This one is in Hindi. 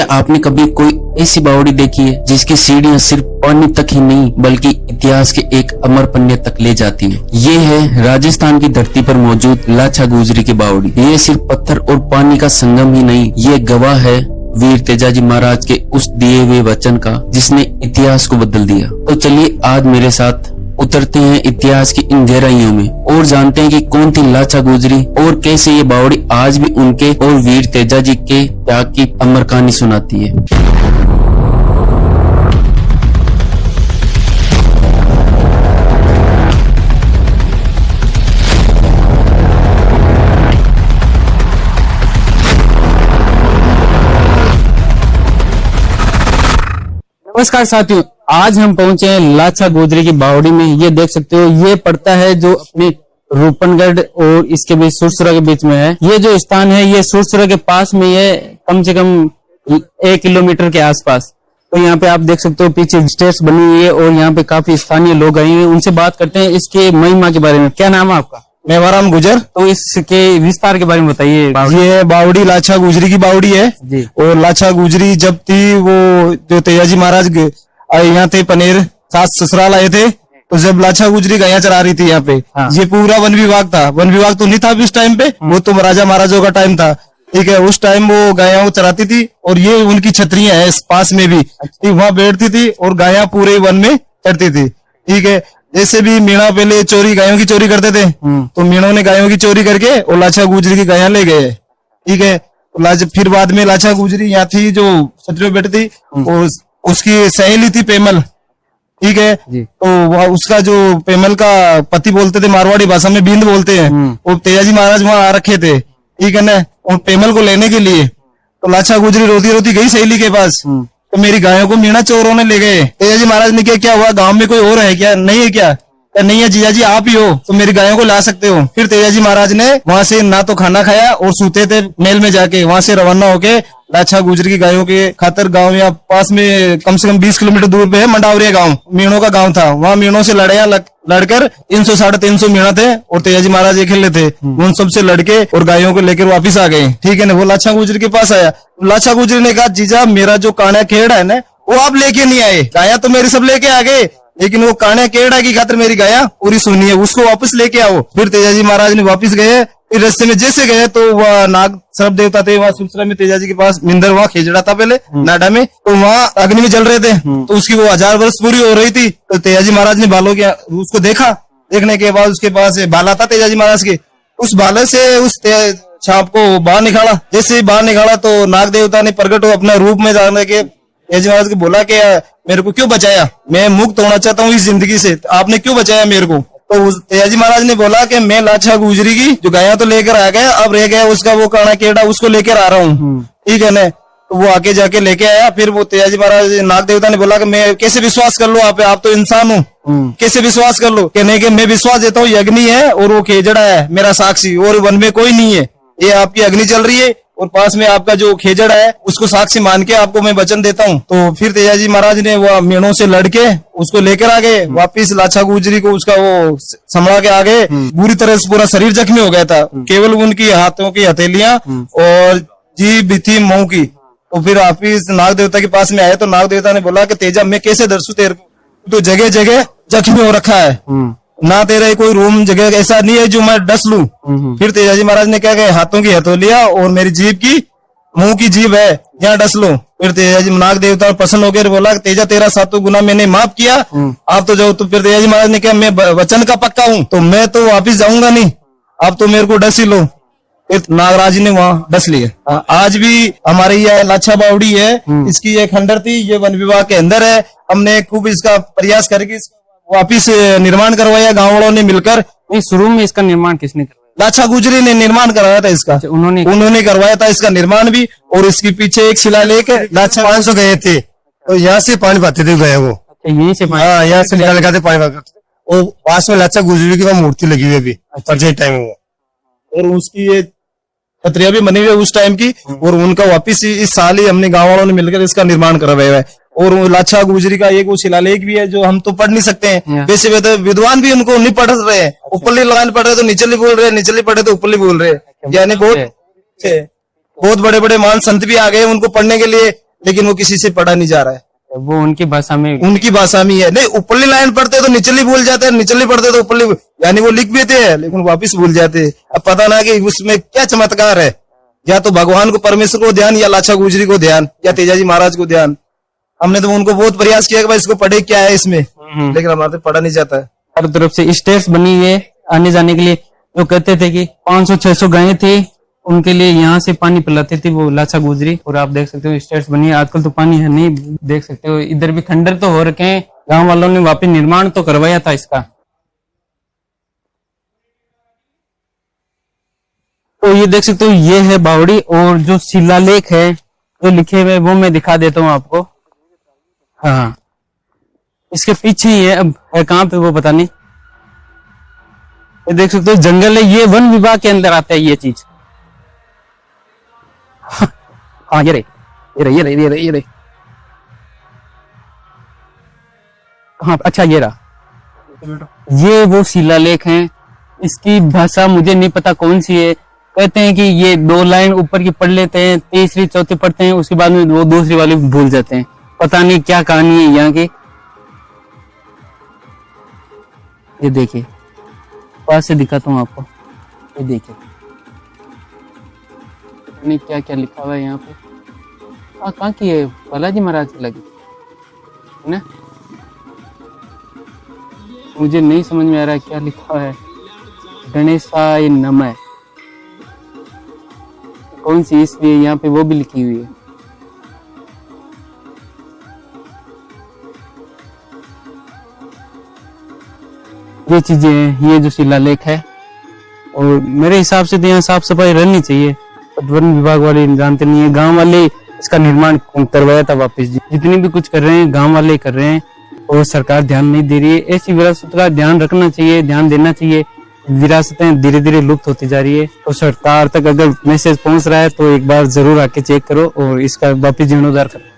क्या आपने कभी कोई ऐसी बावड़ी देखी है जिसकी सीढ़ियां सिर्फ पानी तक ही नहीं बल्कि इतिहास के एक अमर पन्ने तक ले जाती है? ये है राजस्थान की धरती पर मौजूद लाछा गुजरी की बावड़ी। ये सिर्फ पत्थर और पानी का संगम ही नहीं, ये गवाह है वीर तेजाजी महाराज के उस दिए हुए वचन का जिसने इतिहास को बदल दिया। तो चलिए आज मेरे साथ उतरते हैं इतिहास की इन गहराइयों में और जानते हैं कि कौन थी लाछा गुजरी और कैसे ये बावड़ी आज भी उनके और वीर तेजाजी के त्याग की अमर कहानी सुनाती है। नमस्कार साथियों, आज हम पहुंचे हैं लाछा गुजरी की बावड़ी में। ये देख सकते हो, ये पड़ता है जो अपने रूपनगढ़ और इसके बीच सुरसुरा के बीच में है। ये जो स्थान है ये सुरसुरा के पास में है, कम से कम 1 किलोमीटर के आसपास। तो यहाँ पे आप देख सकते हो पीछे स्टेज बनी हुई है और यहाँ पे काफी स्थानीय लोग आए हैं। उनसे बात करते हैं इसके महिमा के बारे में। क्या नाम है आपका? मेवाराम गुजर। तो इसके विस्तार के बारे में बताइए। ये बावड़ी लाछा गुजरी की बावड़ी है जी। और लाछा गुजरी जब थी, वो जो तेजाजी महाराज यहाँ थे पनेर, सास ससुराल आए थे, तो जब लाछा गुजरी गाया चरा रही थी यहाँ पे। हाँ। ये पूरा वन विभाग था। वन विभाग तो नहीं था उस टाइम पे, वो तो राजा महाराजों का टाइम था। ठीक है, उस टाइम वो गायों को चराती थी और ये उनकी छतरियां है इस पास में भी, वहां बैठती थी और गाया पूरे वन में चढ़ती थी। ठीक है, जैसे भी मीणा पहले चोरी, गायों की चोरी करते थे, तो मीणों ने गायों की चोरी करके और लाछा गुजरी की गाया ले गए। ठीक है, फिर बाद में लाछा गुजरी यहाँ थी जो छतरियों बैठी थी, और उसकी सहेली थी पेमल। ठीक है, तो उसका जो पेमल का पति बोलते थे, मारवाड़ी भाषा में बींद बोलते हैं, वो तेजाजी महाराज वहां आ रखे थे। ठीक है ना, और पेमल को लेने के लिए तो लाछा गुजरी रोती रोती गई सहेली के पास, तो मेरी गायों को मीणा चोरों ने ले गए। तेजाजी महाराज ने क्या हुआ, गांव में कोई और है क्या? नहीं है क्या? नहीं है जीजाजी, आप ही हो, तो मेरी गायों को ला सकते हो। फिर तेजाजी महाराज ने वहां से ना तो खाना खाया और सूते थे मेल में जाके, वहां से रवाना होके लाछा गुजरी की गायों के खातर गांव या पास में कम से कम 20 किलोमीटर दूर पे है मंडावरिया गांव, मीणों का गांव था। वहां मीणों से लड़कर 300 साढ़े 300 मीणा थे और तेजाजी महाराज अकेले थे। उन सबसे लड़के और गायों को लेकर वापिस आ गए। ठीक है ना, वो लाछा गुजरी के पास आया। लाछा गुजरी ने कहा, जीजा मेरा जो कान्या खेड़ा है ना, वो आप लेके नहीं आए, गाया तो मेरी सब लेके आ गए, लेकिन वो कान्या केड़ा की खातिर मेरी गाया पूरी सुनी है, उसको वापस लेके आओ। फिर तेजाजी महाराज ने वापस गए। फिर रास्ते में जैसे गए तो वह नाग सर्प देवता थे वहाँ सुरसुरा में, तेजाजी के पास मिंदर वहाँ खेजड़ा था पहले नाडा में, तो वहाँ अग्नि में जल रहे थे। तो उसकी वो 1000 वर्ष पूरी हो रही थी। तो तेजाजी महाराज ने बालों के उसको देखा, देखने के बाद उसके पास बाला था तेजाजी महाराज के, उस बाले से उस छाप को बाहर निकाला। जैसे ही बाहर निकाला तो नाग देवता ने प्रकट हो अपना रूप में जाने के तेजाजी महाराज को बोला कि मेरे को क्यों बचाया, मैं मुक्त होना चाहता हूँ इस जिंदगी से, आपने क्यों बचाया मेरे को? तो तेजाजी महाराज ने बोला कि मैं लाछा गुजरी की जो गाया तो लेकर आ गया, अब रह गया उसका वो काना केड़ा, उसको लेकर आ रहा हूँ। ठीक है ना, तो वो आके जाके लेके आया। फिर वो तेजाजी महाराज नाग देवता ने बोला कि मैं कैसे विश्वास कर लो, आप तो इंसान हो, कैसे विश्वास कर लो? कहने के मैं विश्वास देता हूँ, ये अग्नि है और वो खेजड़ा है मेरा साक्षी, और वन में कोई नहीं है, ये आपकी अग्नि चल रही है और पास में आपका जो खेजड़ा है उसको साक्षी मान के आपको मैं वचन देता हूँ। तो फिर तेजाजी महाराज ने वो मीणों से लड़के उसको लेकर आ गए वापिस। लाछा गुजरी को उसका वो संभला के आ गए। बुरी तरह से पूरा शरीर जख्मी हो गया था, केवल उनकी हाथों की हथेलियां और जीभ थी मुंह की। तो फिर वापिस नाग देवता के पास में आए तो नाग देवता ने बोला कि तेजा मैं कैसे दर्शू तेरे को, तो जगह जगह जख्मी हो रखा है ना, तेरा कोई रूम जगह ऐसा नहीं है जो मैं डस लूं। फिर तेजाजी महाराज ने क्या कहा, हाथों की हथौलिया और मेरी जीभ की मुंह की जीभ है, यहाँ डस लो। फिर तेजाजी नाग देवता प्रसन्न होकर बोला, तेजा तेरा 7 गुना मैंने माफ किया, आप तो जाओ। तो फिर तेजाजी महाराज ने कहा, मैं वचन का पक्का हूँ, तो मैं तो वापिस जाऊंगा नहीं, आप तो मेरे को डस ही लो। फिर नागराज ने वहाँ डस लिया। आज भी हमारे यहाँ लाछा बावड़ी है, इसकी ये खंडर थी, ये वन विभाग के अंदर है। हमने खूब इसका प्रयास करके वापिस निर्माण करवाया गांव वालों ने मिलकर। शुरू में इसका निर्माण किसने करवाया? लाछा गुजरी ने निर्माण करवाया था इसका। उन्होंने करवाया था इसका निर्माण भी। और इसके पीछे एक शिलालेख लाछा 500 गए थे, तो यहाँ से पानी पाते थे गए वो, यहीं से हाँ यहाँ से निकाल लगाते पानी पाते। और पास में लाछा गुजरी की वहाँ मूर्ति लगी हुई अभी प्रेजेंट टाइम में, और उसकी ये छतरिया भी बनी हुई है उस टाइम की। और उनका वापिस इस साल ही हमने गाँव वालों ने मिलकर इसका निर्माण करवाया है। और लाछा गुजरी का एक वो शिलालेख भी है जो हम तो पढ़ नहीं सकते हैं, वैसे वे तो विद्वान भी उनको नहीं पढ़ रहे हैं, ऊपरली लगान पढ़ रहे तो निचली बोल रहे, निचली पढ़े तो ऊपरली बोल रहे, यानी बहुत बड़े बड़े महान संत भी आ गए उनको पढ़ने के लिए। लेकिन वो किसी से पढ़ा नहीं जा रहा है। वो उनकी भाषा में, उनकी भाषा में है। नहीं, ऊपरली लाइन पढ़ते तो निचली भूल जाते हैं, निचली पढ़ते तो ऊपरली, यानी वो लिख भी थे लेकिन वापिस भूल जाते। अब पता ना कि उसमें क्या चमत्कार है, या तो भगवान को, परमेश्वर को ध्यान, या लाछा गुजरी को ध्यान, या तेजाजी महाराज को ध्यान। हमने तो उनको बहुत प्रयास किया कि भाई इसको पढ़े क्या है इसमें, लेकिन हमारे पढ़ा नहीं जाता है। हर तरफ से स्टेट्स बनी है आने जाने के लिए। जो कहते थे कि 500-600 गायें थी, उनके लिए यहाँ से पानी पिलाती थी वो लाछा गुजरी। और आप देख सकते हो स्टेट्स बनी है। आजकल तो पानी है नहीं, देख सकते हो इधर भी खंडर तो हो रखे हैं। गांव वालों ने वापस निर्माण तो करवाया था इसका। तो ये देख सकते हो, ये है बावड़ी। और जो शिलालेख है जो लिखे हुए वो मैं दिखा देता हूँ आपको। हाँ, इसके पीछे ही है, अब है कहाँ पे वो पता नहीं। ये देख सकते हो जंगल है, ये वन विभाग के अंदर आता है ये चीज। हाँ, ये रही। हाँ, अच्छा ये रहा। ये वो शिलालेख हैं। इसकी भाषा मुझे नहीं पता कौन सी है। कहते हैं कि ये 2 लाइन ऊपर की पढ़ लेते हैं, तीसरी चौथी पढ़ते हैं, उसके बाद में वो दूसरी वाली भूल जाते हैं। पता नहीं क्या कहानी है यहाँ की। ये देखिए, पास से दिखाता हूँ आपको। ये देखिए नहीं क्या क्या लिखा हुआ है यहाँ पे। कहाँ की है? बालाजी महाराज की लगी है ना। मुझे नहीं समझ में आ रहा है क्या लिखा हुआ है। गणेशाय नमः, कौन सी इसलिए यहाँ पे वो भी लिखी हुई है। ये चीजें हैं, ये जो शिलालेख है। और मेरे हिसाब से तो यहाँ साफ सफाई रहनी चाहिए, वन विभाग वाले जानते नहीं है। गांव वाले इसका निर्माण करवाया था वापस। जितने भी कुछ कर रहे हैं गांव वाले कर रहे हैं और सरकार ध्यान नहीं दे रही है। ऐसी विरासत का ध्यान रखना चाहिए, ध्यान देना चाहिए। विरासतें धीरे धीरे लुप्त होती जा रही है। तो सरकार तक अगर मैसेज पहुंच रहा है तो एक बार जरूर आके चेक करो और इसका वापस जीर्णोद्धार करो।